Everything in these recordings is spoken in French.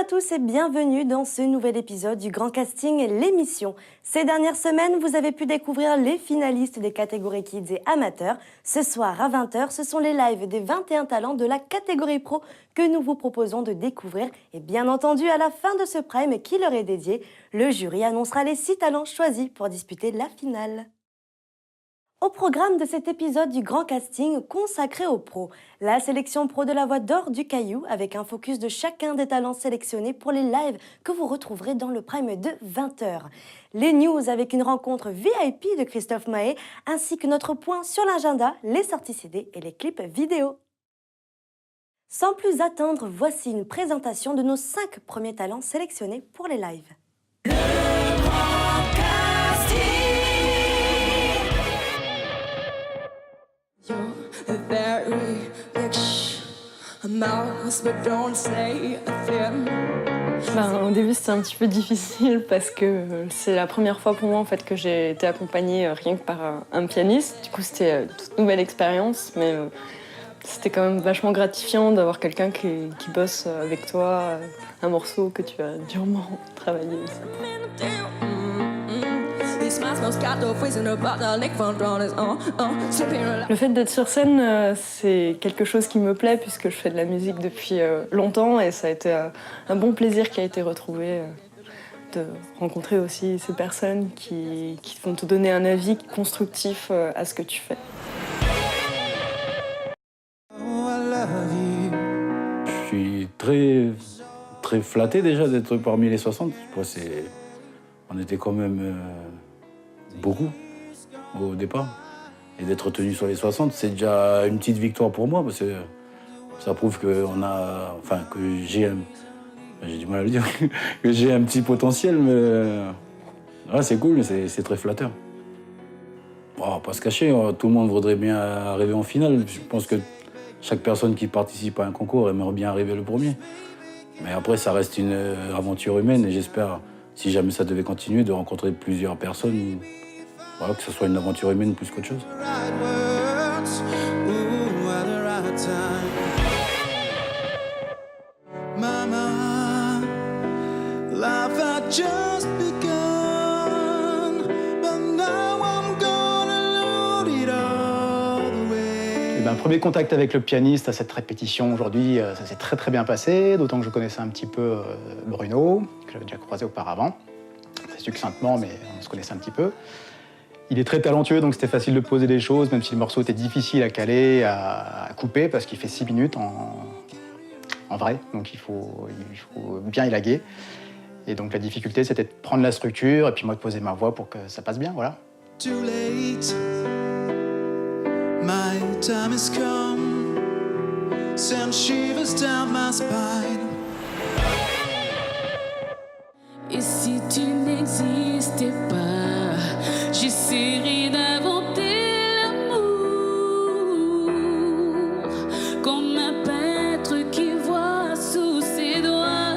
à tous et bienvenue dans ce nouvel épisode du Grand Casting, l'émission. Ces dernières semaines, vous avez pu découvrir les finalistes des catégories Kids et Amateurs. Ce soir à 20h, ce sont les lives des 21 talents de la catégorie Pro que nous vous proposons de découvrir. Et bien entendu, à la fin de ce prime qui leur est dédié, le jury annoncera les 6 talents choisis pour disputer la finale. Au programme de cet épisode du Grand Casting consacré aux pros, la sélection pro de la Voix d'Or du Caillou avec un focus de chacun des talents sélectionnés pour les lives que vous retrouverez dans le prime de 20h. Les news avec une rencontre VIP de Christophe Maé ainsi que notre point sur l'agenda, les sorties CD et les clips vidéo. Sans plus attendre, voici une présentation de nos 5 premiers talents sélectionnés pour les lives. Au début c'était un petit peu difficile parce que c'est la première fois pour moi en fait que j'ai été accompagnée rien que par un pianiste. Du coup c'était une toute nouvelle expérience, mais c'était quand même vachement gratifiant d'avoir quelqu'un qui bosse avec toi un morceau que tu as durement travaillé. Le fait d'être sur scène, c'est quelque chose qui me plaît puisque je fais de la musique depuis longtemps et ça a été un bon plaisir qui a été retrouvé de rencontrer aussi ces personnes qui vont te donner un avis constructif à ce que tu fais. Je suis très flatté déjà d'être parmi les 60. On était quand même beaucoup au départ. Et d'être tenu sur les 60, c'est déjà une petite victoire pour moi parce que ça prouve que j'ai du mal à le dire, que j'ai un petit potentiel, mais ouais, c'est cool, c'est très flatteur. Bon, pas se cacher, tout le monde voudrait bien arriver en finale. Je pense que chaque personne qui participe à un concours aimerait bien arriver le premier. Mais après, ça reste une aventure humaine et j'espère, si jamais ça devait continuer, de rencontrer plusieurs personnes, voilà, que ce soit une aventure humaine plus qu'autre chose. Premier contact avec le pianiste à cette répétition aujourd'hui, ça s'est très bien passé, d'autant que je connaissais un petit peu Bruno, que j'avais déjà croisé auparavant, très succinctement, mais on se connaissait un petit peu. Il est très talentueux, donc c'était facile de poser des choses, même si le morceau était difficile à caler, à couper, parce qu'il fait 6 minutes en vrai, donc il faut bien élaguer. Et donc la difficulté, c'était de prendre la structure et puis moi de poser ma voix pour que ça passe bien, voilà. Too late. My time has come, send shivers down my spine. Et si tu n'existais pas, j'essaierai d'inventer l'amour comme un peintre qui voit sous ses doigts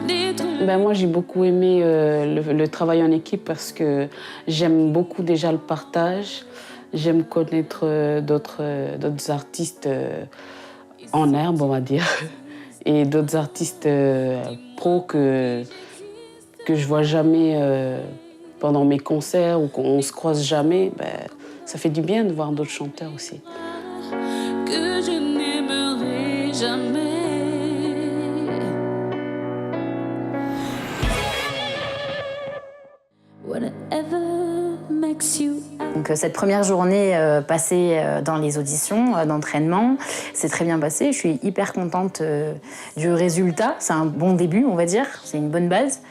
des trous. Moi, j'ai beaucoup aimé le travail en équipe parce que j'aime beaucoup déjà le partage. J'aime connaître d'autres artistes en herbe, on va dire, et d'autres artistes pros que je vois jamais pendant mes concerts ou qu'on se croise jamais. Ça fait du bien de voir d'autres chanteurs aussi. Que je n'aimerai jamais. Whatever makes you. Donc cette première journée passée dans les auditions d'entraînement, c'est très bien passé. Je suis hyper contente du résultat. C'est un bon début, on va dire. C'est une bonne base.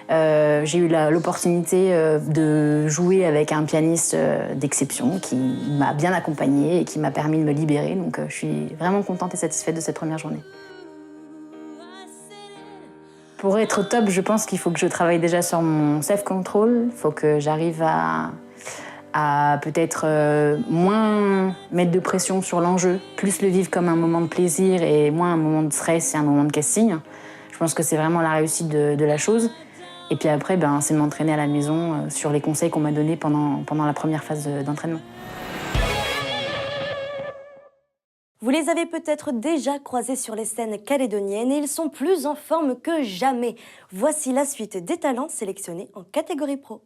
J'ai eu l'opportunité de jouer avec un pianiste d'exception qui m'a bien accompagnée et qui m'a permis de me libérer. Donc je suis vraiment contente et satisfaite de cette première journée. Pour être au top, je pense qu'il faut que je travaille déjà sur mon self-control. Il faut que j'arrive à peut-être moins mettre de pression sur l'enjeu, plus le vivre comme un moment de plaisir et moins un moment de stress et un moment de casting. Je pense que c'est vraiment la réussite de la chose. Et puis après, c'est de m'entraîner à la maison sur les conseils qu'on m'a donnés pendant la première phase d'entraînement. Vous les avez peut-être déjà croisés sur les scènes calédoniennes et ils sont plus en forme que jamais. Voici la suite des talents sélectionnés en catégorie pro.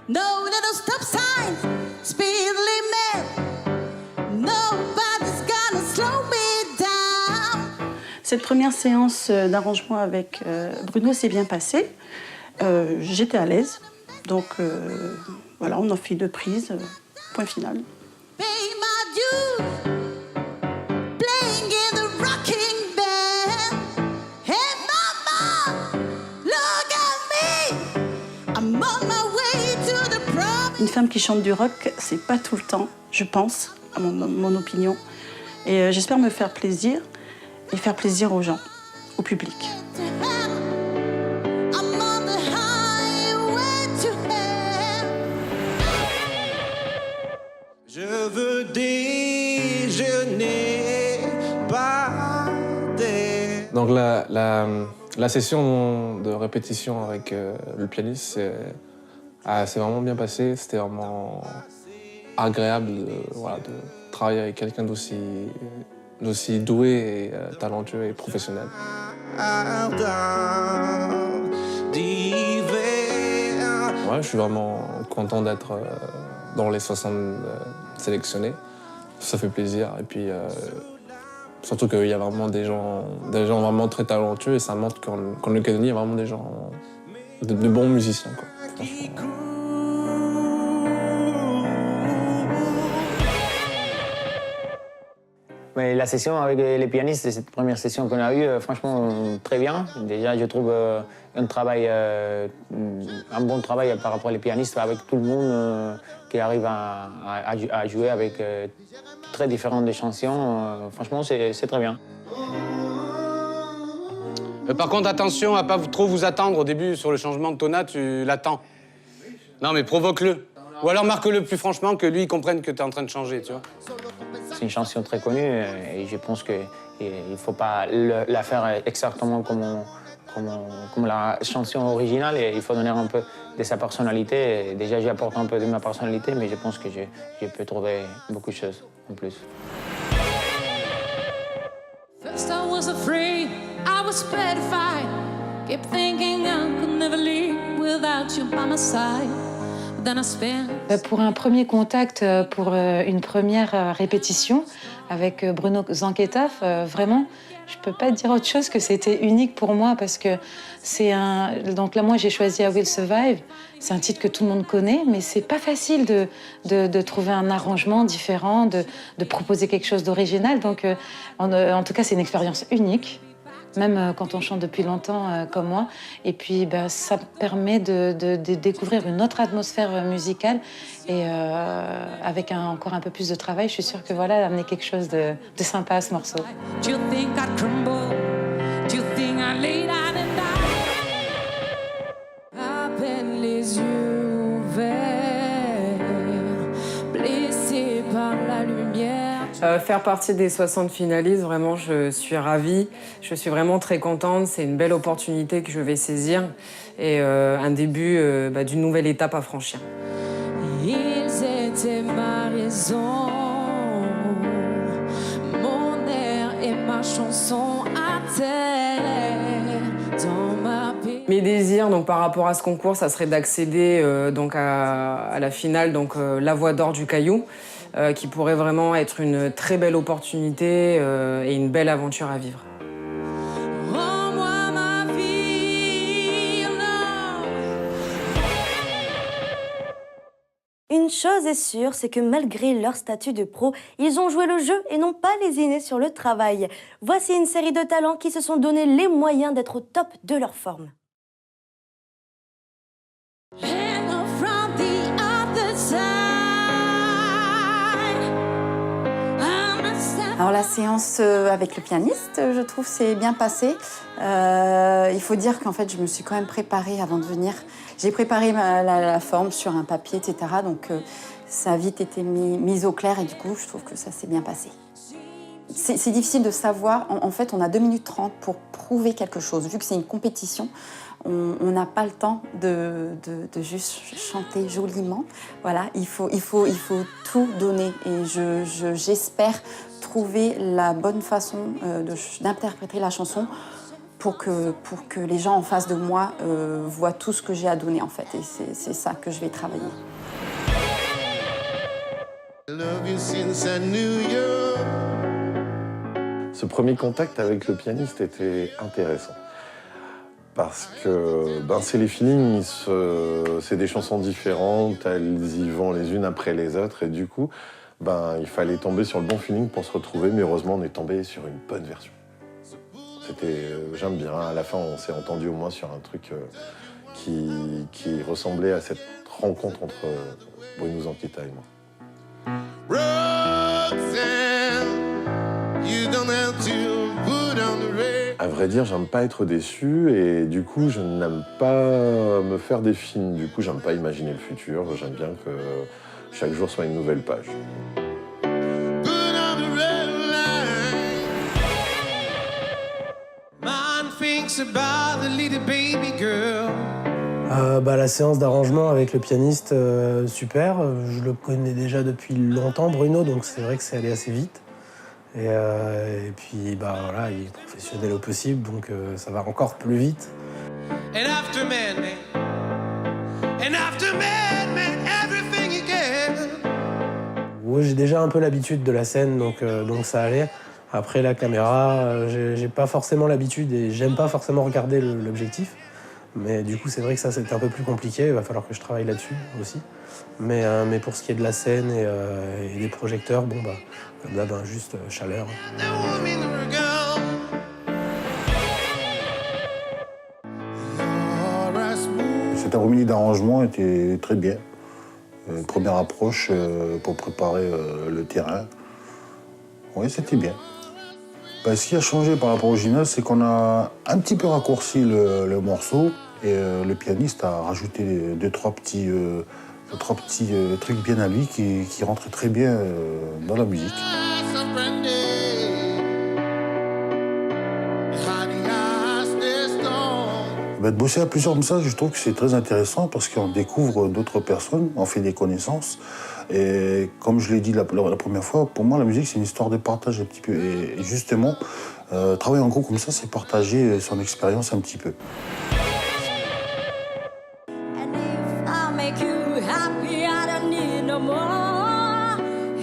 No little stop sign, speed limit. Nobody's gonna slow me down. Cette première séance d'arrangement avec Bruno s'est bien passée. J'étais à l'aise. Donc voilà, on a fait 2 prises, point final. Pay my dues, playing in the rocking band. Hey mama, look at me, I'm on my way to the promised. Une femme qui chante du rock, c'est pas tout le temps, je pense, à mon opinion. Et j'espère me faire plaisir et faire plaisir aux gens, au public. I'm on the highway to hell. Je veux déjeuner par terre. Donc la session de répétition avec le pianiste, c'est vraiment bien passé. C'était vraiment agréable de travailler avec quelqu'un d'aussi doué et talentueux et professionnel. Ouais, je suis vraiment content d'être dans les 60 sélectionnés. Ça fait plaisir. Et puis, surtout qu'il y a vraiment des gens vraiment très talentueux et ça montre qu'en Nouvelle-Calédonie, il y a vraiment des gens, de bons musiciens, quoi, franchement. Mais la session avec les pianistes, cette première session qu'on a eue, franchement, très bien. Déjà, je trouve un bon travail par rapport aux pianistes, avec tout le monde qui arrive à jouer avec très différentes chansons. Franchement, c'est très bien. Par contre, attention à pas trop vous attendre au début sur le changement de tona, tu l'attends. Non, mais provoque-le. Ou alors marque-le plus franchement que lui il comprenne que tu es en train de changer, tu vois. C'est une chanson très connue et je pense qu'il ne faut pas la faire exactement comme la chanson originale. Et il faut donner un peu de sa personnalité. Et déjà, j'apporte un peu de ma personnalité, mais je pense que je peux trouver beaucoup de choses en plus. First I was afraid, I was petrified. Kept thinking I could never live without you by my side. Then I spent. Pour un premier contact, pour une première répétition avec Bruno Zanquetaf, vraiment, je peux pas dire autre chose que c'était unique pour moi parce que donc là, moi, j'ai choisi I Will Survive. C'est un titre que tout le monde connaît, mais c'est pas facile de trouver un arrangement différent, de proposer quelque chose d'original. Donc, en tout cas, c'est une expérience unique. Même quand on chante depuis longtemps comme moi. Et puis, ça permet de découvrir une autre atmosphère musicale. Et avec encore un peu plus de travail, je suis sûre que voilà, amener quelque chose de sympa à ce morceau. Do you think I'd crumble? Do you think I lay down and die? À peine les yeux ouverts, blessé par la lumière. Faire partie des 60 finalistes, vraiment, je suis ravie. Je suis vraiment très contente. C'est une belle opportunité que je vais saisir et un début d'une nouvelle étape à franchir. Ils étaient ma raison, mon air et ma chanson à terre dans ma paix. Mes désirs, donc par rapport à ce concours, ça serait d'accéder donc à la finale, donc la Voix d'Or du Caillou. Qui pourrait vraiment être une très belle opportunité et une belle aventure à vivre. Rends-moi ma vie, non. Une chose est sûre, c'est que malgré leur statut de pro, ils ont joué le jeu et n'ont pas lésiné sur le travail. Voici une série de talents qui se sont donné les moyens d'être au top de leur forme. Hello from the other side. Alors la séance avec le pianiste, je trouve, c'est bien passé. Il faut dire qu'en fait, je me suis quand même préparée avant de venir. J'ai préparé la forme sur un papier, etc. Donc ça a vite été mis au clair et du coup, je trouve que ça s'est bien passé. c'est difficile de savoir. En fait, on a 2 minutes 30 pour prouver quelque chose. Vu que c'est une compétition, on n'a pas le temps de juste chanter joliment. Voilà, il faut tout donner. Et j'espère trouver la bonne façon d'interpréter la chanson pour que les gens en face de moi voient tout ce que j'ai à donner, en fait. Et c'est ça que je vais travailler. Ce premier contact avec le pianiste était intéressant. Parce que c'est les feelings, c'est des chansons différentes, elles y vont les unes après les autres. Et du coup, il fallait tomber sur le bon feeling pour se retrouver. Mais heureusement, on est tombé sur une bonne version. J'aime bien. À la fin, on s'est entendu au moins sur un truc qui ressemblait à cette rencontre entre Bruno Zanquetta et moi. À vrai dire, j'aime pas être déçu et du coup, je n'aime pas me faire des films. Du coup, j'aime pas imaginer le futur. J'aime bien que chaque jour soit une nouvelle page. La séance d'arrangement avec le pianiste, super. Je le connais déjà depuis longtemps, Bruno, donc c'est vrai que c'est allé assez vite. Et puis, il est professionnel au possible, donc ça va encore plus vite. Ouais, j'ai déjà un peu l'habitude de la scène, donc ça allait. Après, la caméra, j'ai pas forcément l'habitude et j'aime pas forcément regarder l'objectif. Mais du coup, c'est vrai que ça, c'est un peu plus compliqué. Il va falloir que je travaille là-dessus aussi. Mais pour ce qui est de la scène et des projecteurs, comme là, juste chaleur. Cette harmonie d'arrangement était très bien. Première approche pour préparer le terrain. Oui, c'était bien. Ce qui a changé par rapport au original, c'est qu'on a un petit peu raccourci le morceau et le pianiste a rajouté deux, trois petits trucs bien à lui qui rentraient très bien dans la musique. De bosser à plusieurs comme ça, je trouve que c'est très intéressant parce qu'on découvre d'autres personnes, on fait des connaissances. Et comme je l'ai dit la première fois, pour moi, la musique, c'est une histoire de partage un petit peu. Et justement, travailler en groupe comme ça, c'est partager son expérience un petit peu.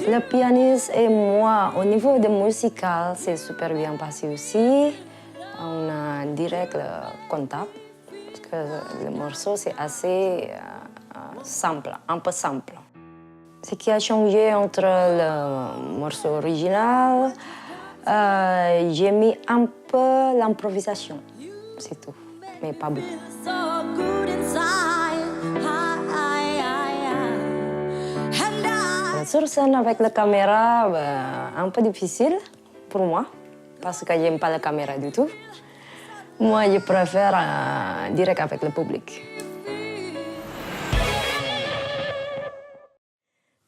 Le pianiste et moi, au niveau de musical, c'est super bien passé aussi. On a direct le contact, parce que le morceau, c'est assez simple, un peu simple. Ce qui a changé entre le morceau original, j'ai mis un peu l'improvisation, c'est tout, mais pas beaucoup. Sur scène avec la caméra, un peu difficile pour moi, parce que j'aime pas la caméra du tout. Moi, je préfère direct avec le public.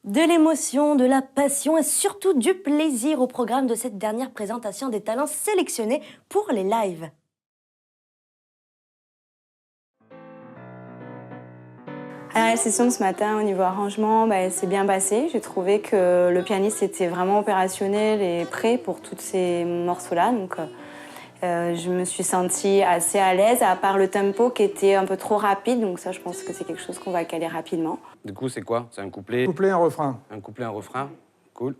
De l'émotion, de la passion et surtout du plaisir au programme de cette dernière présentation des talents sélectionnés pour les lives. À la session de ce matin, au niveau arrangement, c'est bien passé. J'ai trouvé que le pianiste était vraiment opérationnel et prêt pour tous ces morceaux-là. Donc, je me suis sentie assez à l'aise, à part le tempo qui était un peu trop rapide. Donc ça, je pense que c'est quelque chose qu'on va caler rapidement. Du coup, c'est quoi? C'est un couplet? Couplet, un refrain. Un couplet, un refrain. Cool.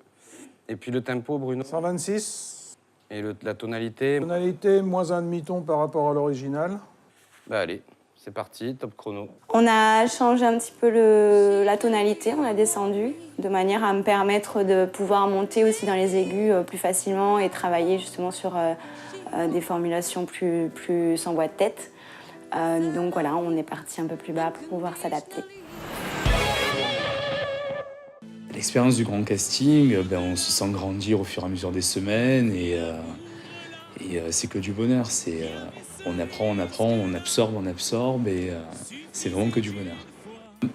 Et puis le tempo, Bruno? 126. Et la tonalité? Tonalité, moins un demi-ton par rapport à l'original. Allez, c'est parti, top chrono. On a changé un petit peu la tonalité, on a descendu, de manière à me permettre de pouvoir monter aussi dans les aigus plus facilement et travailler justement sur des formulations plus sans voix de tête. Donc voilà, on est parti un peu plus bas pour pouvoir s'adapter. L'expérience du grand casting, on se sent grandir au fur et à mesure des semaines et c'est que du bonheur. On apprend, on absorbe et c'est vraiment que du bonheur.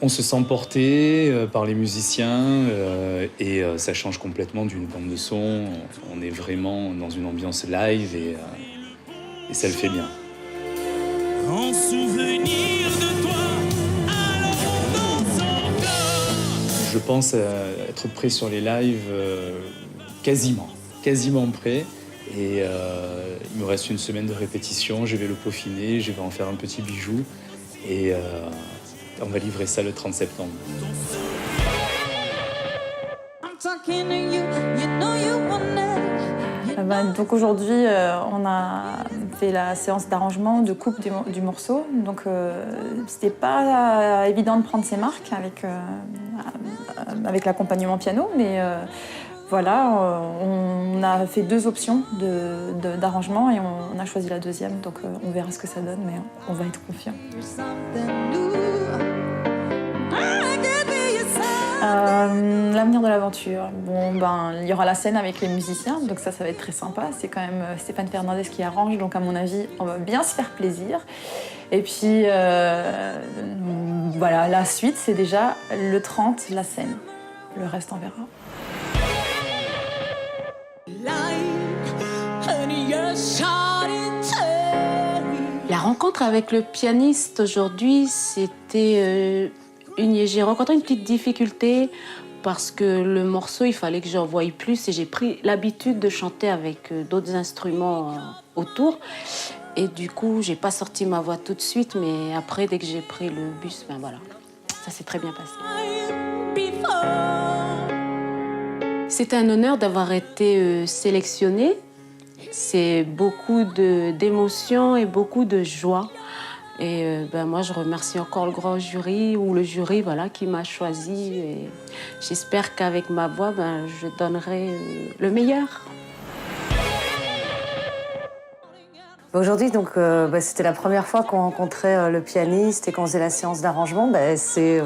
On se sent porté par les musiciens et ça change complètement d'une bande de son. On est vraiment dans une ambiance live et ça le fait bien. En souvenir de toi, allons dans encore. Je pense être prêt sur les lives quasiment prêt. Et il me reste une semaine de répétition, je vais le peaufiner, je vais en faire un petit bijou et on va livrer ça le 30 septembre. Donc aujourd'hui, on a fait la séance d'arrangement, de coupe du morceau. Donc c'était pas évident de prendre ses marques avec l'accompagnement piano, mais voilà, on a fait 2 options d'arrangement et on a choisi la deuxième. Donc on verra ce que ça donne, mais on va être confiant. L'avenir de l'aventure. Bon, il y aura la scène avec les musiciens, donc ça va être très sympa. C'est quand même Stéphane Fernandez qui arrange, donc à mon avis, on va bien se faire plaisir. Et puis, voilà, la suite, c'est déjà le 30, la scène. Le reste, on verra. La rencontre avec le pianiste aujourd'hui, c'était j'ai rencontré une petite difficulté parce que le morceau, il fallait que j'en voie plus et j'ai pris l'habitude de chanter avec d'autres instruments autour. Et du coup, j'ai pas sorti ma voix tout de suite, mais après, dès que j'ai pris le bus, ben voilà, ça s'est très bien passé. C'est un honneur d'avoir été sélectionnée. C'est beaucoup d'émotions et beaucoup de joie. Et moi, je remercie encore le grand jury ou le jury qui m'a choisi. Et j'espère qu'avec ma voix, je donnerai le meilleur. Aujourd'hui, donc, c'était la première fois qu'on rencontrait le pianiste et qu'on faisait la séance d'arrangement. C'est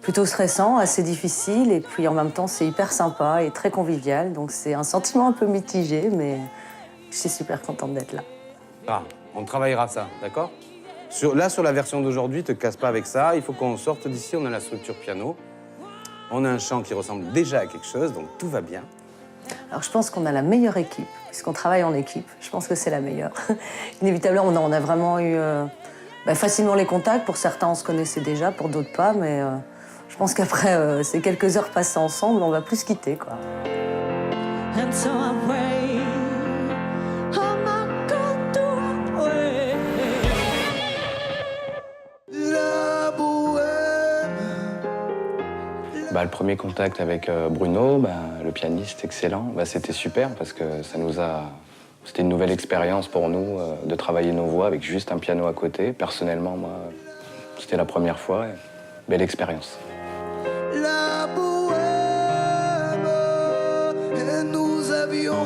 plutôt stressant, assez difficile, et puis en même temps, c'est hyper sympa et très convivial. Donc c'est un sentiment un peu mitigé, mais je suis super contente d'être là. Ah, on travaillera ça, d'accord ? Sur la version d'aujourd'hui, te casse pas avec ça. Il faut qu'on sorte d'ici, on a la structure piano. On a un chant qui ressemble déjà à quelque chose, donc tout va bien. Alors je pense qu'on a la meilleure équipe, puisqu'on travaille en équipe. Je pense que c'est la meilleure. Inévitablement, on a vraiment eu facilement les contacts. Pour certains, on se connaissait déjà, pour d'autres pas, mais je pense qu'après ces quelques heures passées ensemble, on va plus se quitter, quoi. Le premier contact avec Bruno, le pianiste excellent, c'était super parce que c'était une nouvelle expérience pour nous de travailler nos voix avec juste un piano à côté. Personnellement, moi, c'était la première fois. Belle expérience. La bohème, et nous avions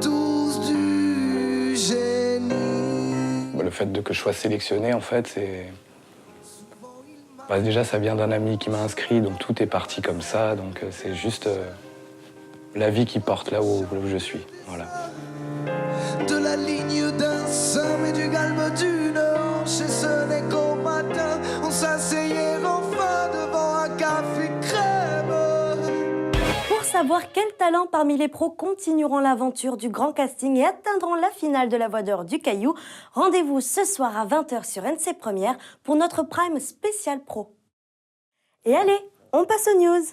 tous du génie. Le fait que je sois sélectionné, en fait, c'est... déjà, ça vient d'un ami qui m'a inscrit, donc tout est parti comme ça. Donc c'est juste la vie qui porte là où je suis. Voilà. De la ligne d'un sein et du galbe d'une hanche, et ce n'est qu'au matin, on s'asseyait enfin devant un café crème. Pour savoir quels talents parmi les pros continueront l'aventure du grand casting et atteindront la finale de la Voix d'Or du Caillou, rendez-vous ce soir à 20h sur NC Première pour notre Prime spécial pro. Et allez, on passe aux news.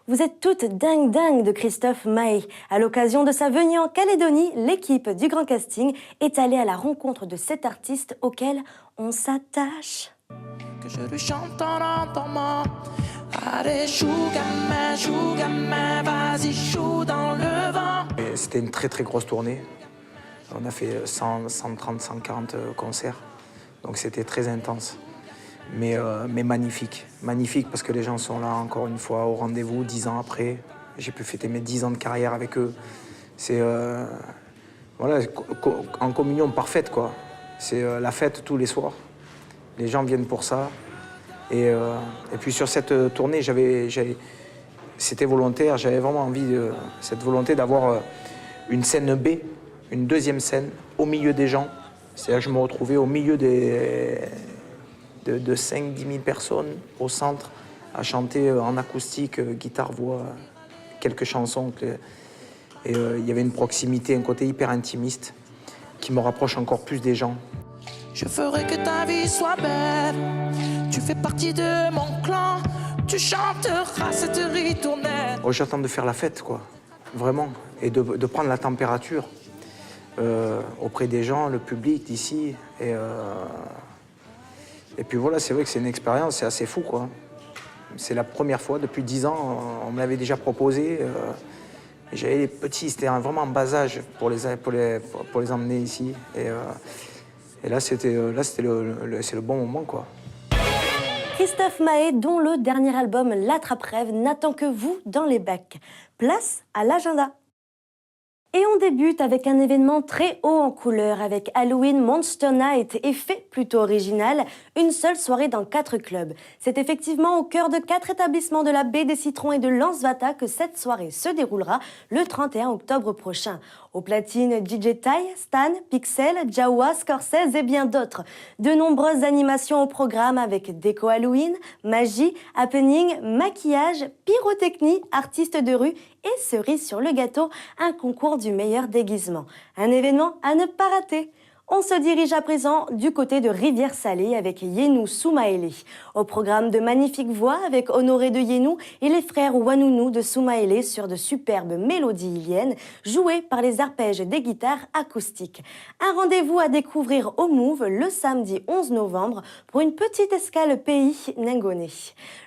Vous êtes toutes dingues de Christophe Maé. À l'occasion de sa venue en Calédonie, l'équipe du Grand Casting est allée à la rencontre de cet artiste auquel on s'attache. Que je lui chante en entendant. Allez, chou gamin, vas-y, chou dans le vent. C'était une très grosse tournée. On a fait 100, 130, 140 concerts. Donc c'était très intense. Mais magnifique. Magnifique parce que les gens sont là encore une fois au rendez-vous 10 ans après. J'ai pu fêter mes 10 ans de carrière avec eux. C'est en communion parfaite, quoi. C'est la fête tous les soirs. Les gens viennent pour ça. Et puis sur cette tournée, c'était volontaire. J'avais vraiment envie cette volonté d'avoir une scène B une deuxième scène au milieu des gens. C'est-à-dire que je me retrouvais au milieu de 5-10 000 personnes au centre à chanter en acoustique, guitare, voix, quelques chansons. Et il y avait une proximité, un côté hyper intimiste qui me rapproche encore plus des gens. Je ferai que ta vie soit belle. Tu fais partie de mon clan. Tu chanteras cette ritournelle. Oh, j'attends de faire la fête, quoi. Vraiment. Et de prendre la température auprès des gens, le public d'ici. Et puis voilà, c'est vrai que c'est une expérience, c'est assez fou, quoi. C'est la première fois, depuis 10 ans, on me l'avait déjà proposé. J'avais les petits, c'était vraiment en bas âge pour les emmener ici. Et là, c'est le bon moment, quoi. Christophe Maé, dont le dernier album L'Attrape-Rêve n'attend que vous dans les bacs. Place à l'agenda. Et on débute avec un événement très haut en couleur avec Halloween Monster Night, effet plutôt original, une seule soirée dans 4 clubs. C'est effectivement au cœur de 4 établissements de la Baie des Citrons et de Lansvata que cette soirée se déroulera le 31 octobre prochain. Au platine, DJ Ty, Stan, Pixel, Jawa, Scorsese et bien d'autres. De nombreuses animations au programme avec déco Halloween, magie, happening, maquillage, pyrotechnie, artistes de rue et cerise sur le gâteau, un concours du meilleur déguisement. Un événement à ne pas rater. On se dirige à présent du côté de Rivière-Salée avec Yenou Soumaélé. Au programme de magnifiques voix avec Honoré de Yenou et les frères Wanounou de Soumaélé sur de superbes mélodies iliennes jouées par les arpèges des guitares acoustiques. Un rendez-vous à découvrir au Move le samedi 11 novembre pour une petite escale pays Ningoné.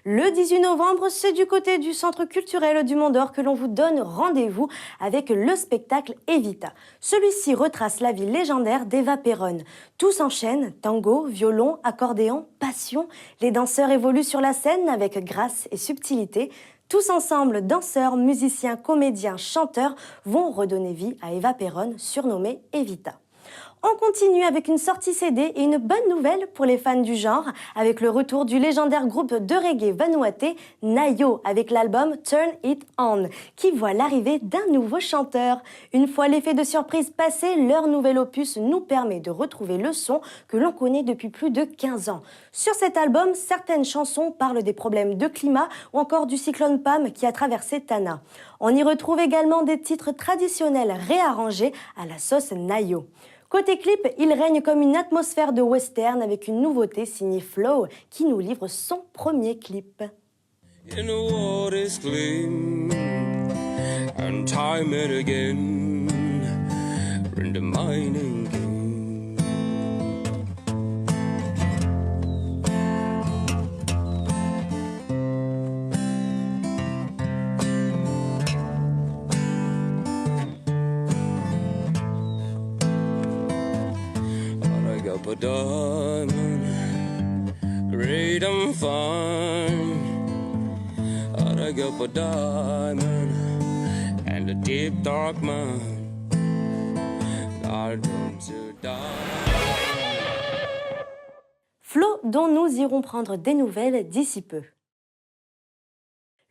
Le 18 novembre, c'est du côté du Centre culturel du Mont d'Or que l'on vous donne rendez-vous avec le spectacle Evita. Celui-ci retrace la vie légendaire d'Eva Perón. Tout s'enchaîne, tango, violon, accordéon, passion. Les danseurs évoluent sur la scène avec grâce et subtilité. Tous ensemble, danseurs, musiciens, comédiens, chanteurs, vont redonner vie à Eva Perón, surnommée Evita. On continue avec une sortie CD et une bonne nouvelle pour les fans du genre, avec le retour du légendaire groupe de reggae vanuatais Nayo, avec l'album Turn It On, qui voit l'arrivée d'un nouveau chanteur. Une fois l'effet de surprise passé, leur nouvel opus nous permet de retrouver le son que l'on connaît depuis plus de 15 ans. Sur cet album, certaines chansons parlent des problèmes de climat ou encore du cyclone Pam qui a traversé Tana. On y retrouve également des titres traditionnels réarrangés à la sauce Nayo. Côté clip, il règne comme une atmosphère de western avec une nouveauté signée Flow qui nous livre son premier clip. In the water's gleam and time and again in the mining game. A diamond, great and fine. I dug up a diamond and a deep dark mine. I don't to die. Flo, dont nous irons prendre des nouvelles d'ici peu.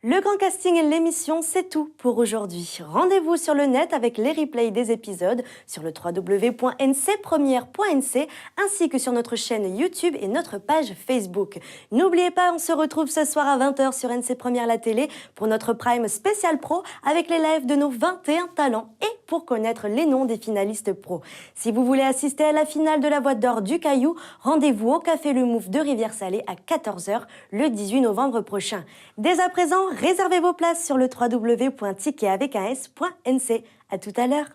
Le grand casting et l'émission, c'est tout pour aujourd'hui. Rendez-vous sur le net avec les replays des épisodes sur le www.ncpremière.nc ainsi que sur notre chaîne YouTube et notre page Facebook. N'oubliez pas, on se retrouve ce soir à 20h sur NC Première la télé pour notre Prime spécial pro avec les lives de nos 21 talents et pour connaître les noms des finalistes pro. Si vous voulez assister à la finale de la Voix d'Or du Caillou, rendez-vous au Café Le Move de Rivière-Salée à 14h le 18 novembre prochain. Dès à présent, réservez vos places sur le www.ticketavecun.nc. À tout à l'heure.